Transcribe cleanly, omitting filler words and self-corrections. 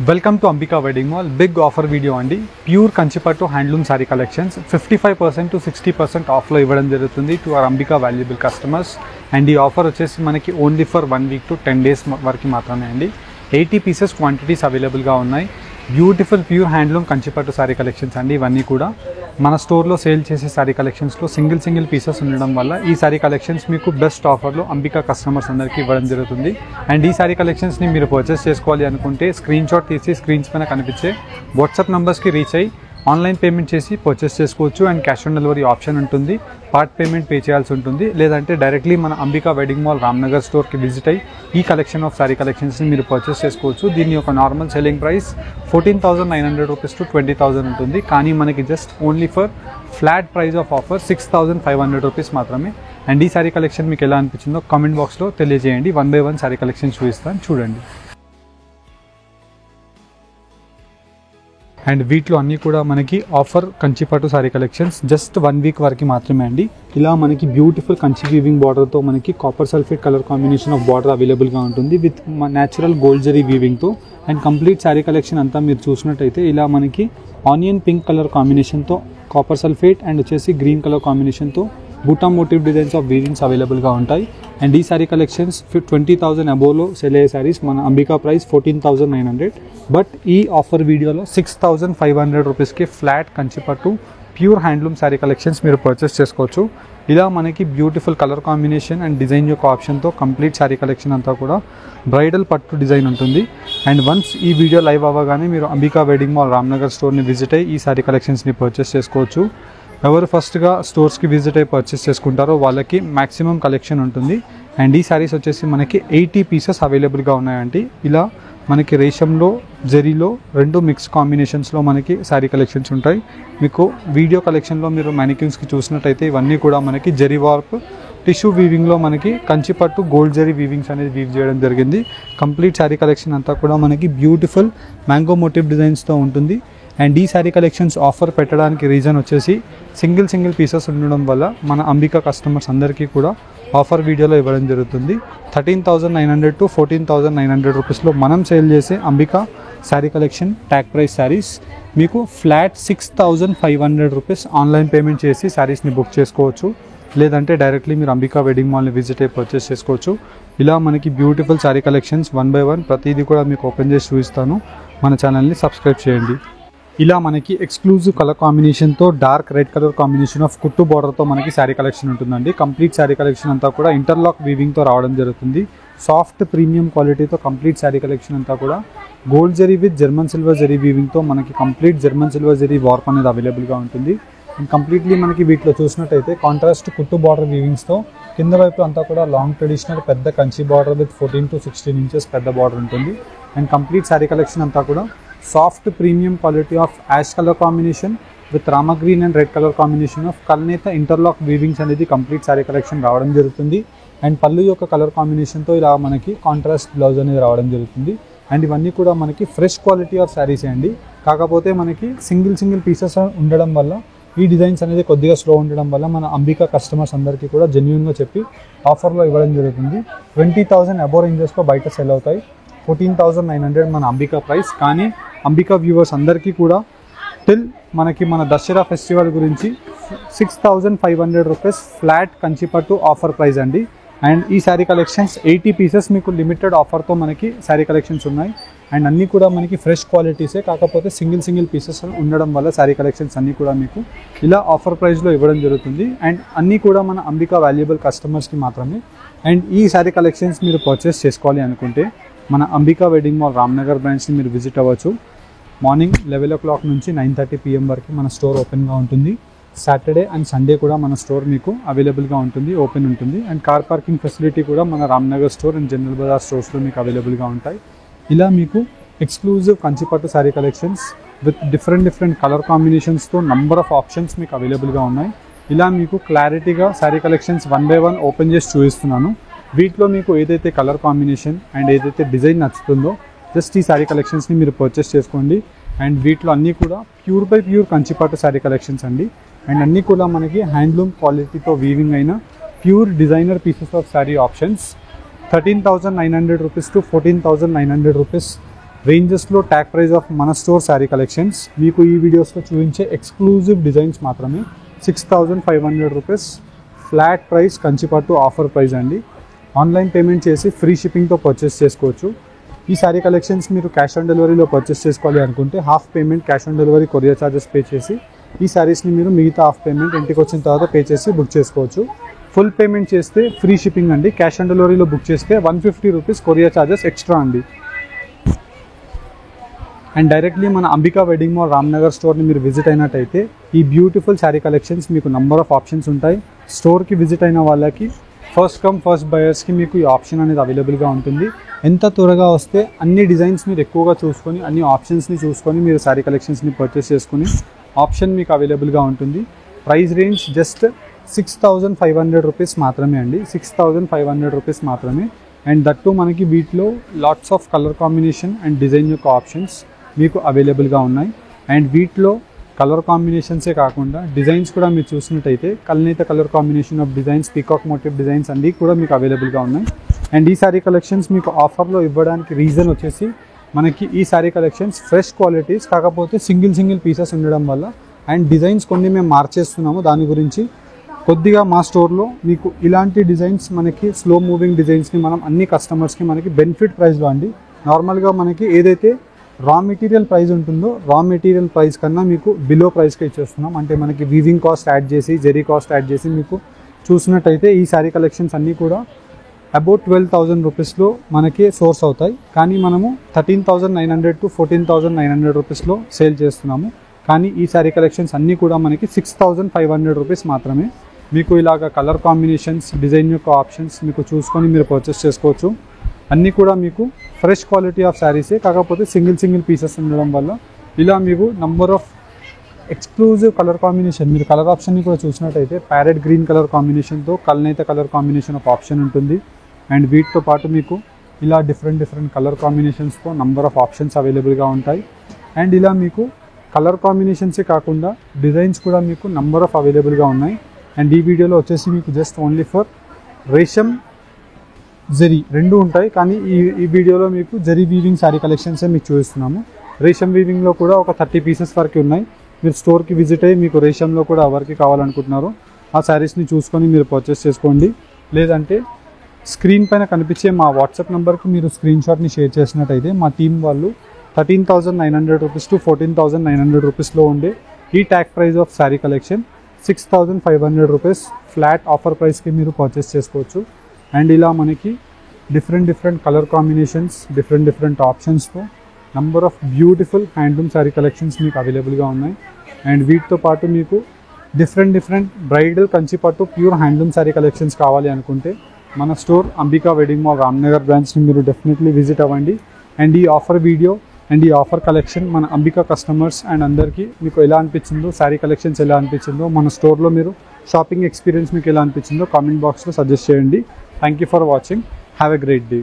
Welcome to Ambika wedding mall. Big offer video అండి. Pure కంచిపట్టు handloom sari collections 55% to 60% ఆఫ్లో ఇవ్వడం జరుగుతుంది to our Ambika valuable customers. And ఈ ఆఫర్ వచ్చేసి మనకి only for 1 week to 10 days వరకు మాత్రమే అండి. 80 pieces క్వాంటిటీస్ అవైలబుల్గా ఉన్నాయి. బ్యూటిఫుల్ ప్యూర్ హ్యాండ్లూమ్ కంచిపట్టు సారీ కలెక్షన్స్ అండి. ఇవన్నీ కూడా మన స్టోర్లో సేల్ చేసే సారీ కలెక్షన్స్లో సింగిల్ పీసెస్ ఉండడం వల్ల ఈ సారీ కలెక్షన్స్ మీకు బెస్ట్ ఆఫర్లో అంబికా కస్టమర్స్ అందరికీ ఇవ్వడం జరుగుతుంది. అండ్ ఈ సారీ కలెక్షన్స్ని మీరు పర్చేస్ చేసుకోవాలి అనుకుంటే స్క్రీన్ షాట్ తీసి స్క్రీన్స్ పైన కనిపించే వాట్సాప్ నెంబర్స్కి రీచ్ అయ్యి ఆన్లైన్ పేమెంట్ చేసి పర్చేస్ చేసుకోవచ్చు. And cash on delivery option ఉంటుంది. పార్ట్ పేమెంట్ పే చేయాల్సి ఉంటుంది. లేదంటే డైరెక్ట్లీ మన అంబికా వెడ్డింగ్ మాల్ రామ్నగర్ స్టోర్కి విజిట్ అయ్యి ఈ కలెక్షన్ ఆఫ్ సారీ కలెక్షన్స్ని మీరు పర్చేస్ చేసుకోవచ్చు. దీని యొక్క normal selling price 14,900 rupees to 20,000 ఉంటుంది. కానీ మనకి just only for flat price of offer 6,500 rupees మాత్రమే. అండ్ ఈ సారీ కలెక్షన్ మీకు ఎలా అనిపించిందో కామెంట్ బాక్స్లో తెలియజేయండి. 1 by 1 సారీ కలెక్షన్ చూపిస్తాను, చూడండి. అండ్ వీటిలో అన్నీ కూడా మనకి ఆఫర్ కంచిపట్టు సారీ కలెక్షన్స్ జస్ట్ 1 week వరకు మాత్రమే అండి. ఇలా మనకి బ్యూటిఫుల్ కంచి వీవింగ్ బార్డర్తో మనకి copper sulphate colour combination of border అవైలబుల్గా ఉంటుంది విత్ న్యాచురల్ గోల్డ్ జరీ వీవింగ్తో. అండ్ కంప్లీట్ సారీ కలెక్షన్ అంతా మీరు చూసినట్టయితే ఇలా మనకి ఆనియన్ పింక్ కలర్ కాంబినేషన్తో కాపర్ సల్ఫేట్ అండ్ వచ్చేసి గ్రీన్ కలర్ కాంబినేషన్తో బూటా మోటివ్ డిజైన్స్ ఆఫ్ వీవింగ్స్ అవైలబుల్గా ఉంటాయి. అండ్ ఈ సారీ కలెక్షన్స్ 20,000 అబోవ్లో సెల్ అయ్యే సారీస్ మన అంబికా ప్రైస్ 14,900. బట్ ఈ ఆఫర్ వీడియోలో 6,500 రూపీస్కి ఫ్లాట్ కంచిపట్టు ప్యూర్ హ్యాండ్లూమ్ సారీ కలెక్షన్స్ మీరు పర్చేస్ చేసుకోవచ్చు. ఇలా మనకి beautiful colour combination and design యొక్క ఆప్షన్తో కంప్లీట్ సారీ కలెక్షన్ అంతా కూడా బ్రైడల్ పట్టు డిజైన్ ఉంటుంది. అండ్ వన్స్ ఈ వీడియో లైవ్ అవ్వగానే మీరు అంబికా వెడ్డింగ్ మాల్ రామ్నగర్ స్టోర్ని విజిట్ అయ్యి ఈ సారీ కలెక్షన్స్ని పర్చేస్ చేసుకోవచ్చు. ఎవరు ఫస్ట్గా స్టోర్స్కి విజిట్ అయ్యి పర్చేస్ చేసుకుంటారో వాళ్ళకి మ్యాక్సిమం కలెక్షన్ ఉంటుంది. అండ్ ఈ సారీస్ వచ్చేసి మనకి 80 pieces అవైలబుల్గా ఉన్నాయండి. ఇలా మనకి రేషంలో జరీలో 2 మిక్స్ కాంబినేషన్స్లో మనకి సారీ కలెక్షన్స్ ఉంటాయి. మీకు వీడియో కలెక్షన్లో మీరు మ్యానిక్యూన్స్కి చూసినట్టయితే ఇవన్నీ కూడా మనకి జరీ వార్ప్ టిష్యూ వీవింగ్లో మనకి కంచిపట్టు గోల్డ్ జరీ వీవింగ్స్ అనేది వీవ్ చేయడం జరిగింది. కంప్లీట్ సారీ కలెక్షన్ అంతా కూడా మనకి బ్యూటిఫుల్ మ్యాంగో మోటివ్ డిజైన్స్తో ఉంటుంది. అండ్ ఈ సారీ కలెక్షన్స్ ఆఫర్ పెట్టడానికి రీజన్ వచ్చేసి సింగిల్ పీసెస్ ఉండడం వల్ల మన అంబికా కస్టమర్స్ అందరికీ కూడా ఆఫర్ వీడియోలో ఇవ్వడం జరుగుతుంది. 13,900 to 14,900 రూపీస్లో మనం సేల్ చేసే Ambika sari collection tag price saris మీకు ఫ్లాట్ 6,500 రూపీస్ ఆన్లైన్ పేమెంట్ చేసి శారీస్ని బుక్ చేసుకోవచ్చు. లేదంటే డైరెక్ట్లీ మీరు అంబికా వెడ్డింగ్ మాల్ని విజిట్ అయ్యి పర్చేస్ చేసుకోవచ్చు. ఇలా మనకి బ్యూటిఫుల్ శారీ కలెక్షన్స్ 1 by 1 ప్రతిదీ కూడా మీకు ఓపెన్ చేసి చూపిస్తాను. మన ఛానల్ని సబ్స్క్రైబ్ చేయండి. ఇలా మనకి ఎక్స్క్లూజివ్ కలర్ కాంబినేషన్తో dark red colour combination of కుట్టు బార్డర్తో మనకి శారీ కలెక్షన్ ఉంటుందండి. కంప్లీట్ శారీ కలెక్షన్ అంతా కూడా ఇంటర్లాక్ వీవింగ్తో రావడం జరుగుతుంది. సాఫ్ట్ ప్రీమియం క్వాలిటీతో కంప్లీట్ శారీ కలెక్షన్ అంతా కూడా gold zari with German silver zari వీవింగ్తో మనకి complete German silver zari warp అనేది అవైలబుల్గా ఉంటుంది. అండ్ కంప్లీట్లీ మనకి వీటిలో చూసినట్టయితే కాంట్రాస్ట్ కుట్టు బార్డర్ వీవింగ్స్తో కింద వైపు అంతా కూడా లాంగ్ ట్రెడిషనల్ పెద్ద Kanchi border with 14 to 16 inches పెద్ద బార్డర్ ఉంటుంది. అండ్ కంప్లీట్ శారీ కలెక్షన్ అంతా కూడా soft premium quality of ash colour combination with Rama green and red colour combination of కల్నేత ఇంటర్లాక్ వీవింగ్స్ అనేది కంప్లీట్ శారీ కలెక్షన్ రావడం జరుగుతుంది. అండ్ పళ్ళు యొక్క కలర్ కాంబినేషన్తో ఇలా మనకి కాంట్రాస్ట్ బ్లౌజ్ అనేది రావడం జరుగుతుంది. అండ్ ఇవన్నీ కూడా మనకి ఫ్రెష్ క్వాలిటీ ఆఫ్ శారీస్ అండి. కాకపోతే మనకి సింగిల్ పీసెస్ ఉండడం వల్ల ఈ డిజైన్స్ అనేది కొద్దిగా స్లో ఉండడం వల్ల మన అంబికా కస్టమర్స్ అందరికీ కూడా జెన్యూన్గా చెప్పి ఆఫర్లో ఇవ్వడం జరుగుతుంది. 20,000 అబోవ్ రేంజెస్లో బయట సెల్ అవుతాయి. 14,900 మన అంబికా ప్రైస్. కానీ అంబికా వ్యూవర్స్ అందరికీ కూడా టిల్ మనకి మన దసరా ఫెస్టివల్ గురించి 6,500 రూపీస్ ఫ్లాట్ కంచిపట్టు ఆఫర్ ప్రైస్ అండి. అండ్ ఈ శారీ కలెక్షన్స్ 80 pieces మీకు లిమిటెడ్ ఆఫర్తో మనకి శారీ కలెక్షన్స్ ఉన్నాయి. అండ్ అన్నీ కూడా మనకి ఫ్రెష్ క్వాలిటీసే, కాకపోతే సింగిల్ పీసెస్ ఉండడం వల్ల శారీ కలెక్షన్స్ అన్నీ కూడా మీకు ఇలా ఆఫర్ ప్రైస్లో ఇవ్వడం జరుగుతుంది. అండ్ అన్నీ కూడా మన అంబికా వాల్యుబుల్ కస్టమర్స్కి మాత్రమే. అండ్ ఈ శారీ కలెక్షన్స్ మీరు పర్చేస్ చేసుకోవాలి అనుకుంటే మన అంబికా వెడ్డింగ్ మాల్ రామ్నగర్ బ్రాంచ్ని మీరు విజిట్ అవ్వచ్చు. మార్నింగ్ 11 o'clock నుంచి 9:30 PM వరకు మన స్టోర్ ఓపెన్గా ఉంటుంది. సాటర్డే అండ్ సండే కూడా మన స్టోర్ మీకు అవైలబుల్గా ఉంటుంది, ఓపెన్ ఉంటుంది. అండ్ కార్ పార్కింగ్ ఫెసిలిటీ కూడా మన Ramnagar store and general Bazaar స్టోర్స్లో మీకు అవైలబుల్గా ఉంటాయి. ఇలా మీకు exclusive Kanchipattu sari collections with different colour కాంబినేషన్స్తో నంబర్ ఆఫ్ ఆప్షన్స్ మీకు అవైలబుల్గా ఉన్నాయి. ఇలా మీకు క్లారిటీగా శారీ కలెక్షన్స్ 1 by 1 ఓపెన్ చేసి చూపిస్తున్నాను. వీటిలో మీకు ఏదైతే కలర్ కాంబినేషన్ అండ్ ఏదైతే డిజైన్ నచ్చుతుందో జస్ట్ ఈ శారీ కలెక్షన్స్ని మీరు పర్చేస్ చేసుకోండి. అండ్ వీటిలో అన్నీ కూడా pure by pure Kanchipattu sari collections అండి. అండ్ అన్నీ కూడా మనకి హ్యాండ్లూమ్ క్వాలిటీతో వీవింగ్ అయిన pure designer pieces of sari options. 13,900 rupees to 14,900 rupees రేంజెస్లో ట్యాగ్ ప్రైస్ ఆఫ్ మన స్టోర్ శారీ కలెక్షన్స్ మీకు ఈ వీడియోస్లో చూపించే ఎక్స్క్లూజివ్ డిజైన్స్ మాత్రమే 6,500 rupees flat price Kanchipattu offer price అండి. ఆన్లైన్ పేమెంట్ చేసి ఫ్రీ షిప్పింగ్తో పర్చేస్ చేసుకోవచ్చు. ఈ శారీ కలెక్షన్స్ మీరు క్యాష్ ఆన్ డెలివరీలో పర్చేస్ చేసుకోవాలి అనుకుంటే half payment cash on delivery courier charges pay చేసి ఈ శారీస్ని మీరు మిగతా హాఫ్ పేమెంట్ ఇంటికి వచ్చిన తర్వాత పే చేసి బుక్ చేసుకోవచ్చు. ఫుల్ పేమెంట్ చేస్తే ఫ్రీ షిప్పింగ్ అండి. క్యాష్ ఆన్ డెలివరీలో బుక్ చేస్తే 150 రూపీస్ కొరియర్ ఛార్జెస్ ఎక్స్ట్రా అండి. అండ్ డైరెక్ట్లీ మన అంబికా వెడ్డింగ్ మాల్ రామ్నగర్ స్టోర్ని మీరు విజిట్ అయినట్టయితే ఈ బ్యూటిఫుల్ శారీ కలెక్షన్స్ మీకు నంబర్ ఆఫ్ ఆప్షన్స్ ఉంటాయి. స్టోర్కి విజిట్ అయిన వాళ్ళకి ఫస్ట్ కమ్ ఫస్ట్ బయర్స్కి మీకు ఈ ఆప్షన్ అనేది అవైలబుల్గా ఉంటుంది. ఎంత త్వరగా వస్తే అన్ని డిజైన్స్ మీరు ఎక్కువగా చూసుకొని అన్ని ఆప్షన్స్ని చూసుకొని మీరు శారీ కలెక్షన్స్ని పర్చేస్ చేసుకుని ఆప్షన్ మీకు అవైలబుల్గా ఉంటుంది. ప్రైస్ రేంజ్ జస్ట్ 6,500 రూపీస్ మాత్రమే అండి. 6,500 రూపీస్ మాత్రమే. అండ్ దట్టు మనకి వీటిలో lots of colour combination and design యొక్క ఆప్షన్స్ మీకు అవైలబుల్గా ఉన్నాయి. అండ్ వీటిలో కలర్ కాంబినేషన్సే కాకుండా డిజైన్స్ కూడా మీరు చూసినట్టయితే కల్నేత colour combination of designs, peacock motif designs అన్నీ కూడా మీకు అవైలబుల్గా ఉన్నాయి. అండ్ ఈ శారీ కలెక్షన్స్ మీకు ఆఫర్లో ఇవ్వడానికి రీజన్ వచ్చేసి మనకి ఈ శారీ కలెక్షన్స్ ఫ్రెష్ క్వాలిటీస్ కాకపోతే సింగిల్ పీసెస్ ఉండడం వల్ల అండ్ డిజైన్స్ కొన్ని మేము మార్చేస్తున్నాము. దాని గురించి కొద్దిగా మా స్టోర్లో మీకు ఇలాంటి డిజైన్స్ మనకి స్లో మూవింగ్ డిజైన్స్ని మనం అన్ని కస్టమర్స్కి మనకి బెనిఫిట్ ప్రైస్లో అండి. నార్మల్గా మనకి ఏదైతే రా మెటీరియల్ ప్రైస్ ఉంటుందో రా మెటీరియల్ ప్రైస్ కన్నా మీకు బిలో ప్రైస్కి ఇచ్చేస్తున్నాం. అంటే మనకి వీవింగ్ కాస్ట్ యాడ్ చేసి జెరీ కాస్ట్ యాడ్ చేసి మీకు చూసినట్టయితే ఈ శారీ కలెక్షన్స్ అన్నీ కూడా అబౌట్ 12,000 రూపీస్లో మనకి సోర్స్ అవుతాయి. కానీ మనము 13,900 to 14,900 రూపీస్లో సేల్ చేస్తున్నాము. కానీ ఈ శారీ కలెక్షన్స్ అన్నీ కూడా మనకి 6,500 రూపీస్ మాత్రమే. మీకు ఇలాగ కలర్ కాంబినేషన్స్, డిజైన్ యొక్క ఆప్షన్స్ మీకు చూసుకొని మీరు పర్చేస్ చేసుకోవచ్చు. అన్నీ కూడా మీకు ఫ్రెష్ క్వాలిటీ ఆఫ్ శారీసే కాకపోతే సింగిల్ పీసెస్ ఉండడం వల్ల ఇలా మీకు number of exclusive colour combination మీరు కలర్ ఆప్షన్ని కూడా చూసినట్టయితే ప్యారెట్ గ్రీన్ కలర్ కాంబినేషన్తో కల్నేత కలర్ కాంబినేషన్ ఆఫ్ ఆప్షన్ ఉంటుంది. అండ్ వీటితో పాటు మీకు ఇలా డిఫరెంట్ కలర్ కాంబినేషన్స్తో నంబర్ ఆఫ్ ఆప్షన్స్ అవైలబుల్గా ఉంటాయి. అండ్ ఇలా మీకు కలర్ కాంబినేషన్సే కాకుండా డిజైన్స్ కూడా మీకు నంబర్ ఆఫ్ అవైలబుల్గా ఉన్నాయి. అండ్ ఈ వీడియోలో వచ్చేసి మీకు జస్ట్ ఓన్లీ ఫర్ రేషం జరీ రెండు ఉంటాయి. కానీ ఈ వీడియోలో మీకు జరీ వీవింగ్ శారీ కలెక్షన్సే మీకు చూపిస్తున్నాము. రేషం వీవింగ్లో కూడా ఒక 30 పీసెస్ వరకు ఉన్నాయి. మీరు స్టోర్కి విజిట్ అయ్యి మీకు రేషంలో కూడా ఎవరికి కావాలనుకుంటున్నారో ఆ శారీస్ని చూసుకొని మీరు పర్చేస్ చేసుకోండి. లేదంటే స్క్రీన్ పైన కనిపించే మా వాట్సాప్ నెంబర్కి మీరు స్క్రీన్ షాట్ని షేర్ చేసినట్టయితే మా టీం వాళ్ళు 13,900 రూపీస్ to 14,900 రూపీస్లో ఉండే ఈ tag price of sari collection 6,500 rupees flat offer ప్రైస్కి మీరు పర్చేస్ చేసుకోవచ్చు. అండ్ ఇలా మనకి డిఫరెంట్ కలర్ కాంబినేషన్స్, డిఫరెంట్ ఆప్షన్స్తో number of beautiful handloom sari collections మీకు అవైలబుల్గా ఉన్నాయి. అండ్ వీటితో పాటు మీకు different bridal Kanchipattu pure handloom sari collections కావాలి అనుకుంటే మన store Ambika wedding mall Ramnagar బ్రాంచ్ని మీరు డెఫినెట్లీ విజిట్ అవ్వండి. అండ్ ఈ ఆఫర్ వీడియో అండ్ ఈ ఆఫర్ కలెక్షన్ మన అంబికా కస్టమర్స్ అండ్ అందరికీ మీకు ఎలా అనిపించిందో, శారీ కలెక్షన్స్ ఎలా అనిపించిందో, మన స్టోర్లో మీరు షాపింగ్ ఎక్స్పీరియన్స్ మీకు ఎలా అనిపించిందో కామెంట్ బాక్స్లో సజెస్ట్ చేయండి. Thank you for watching. Have a great day.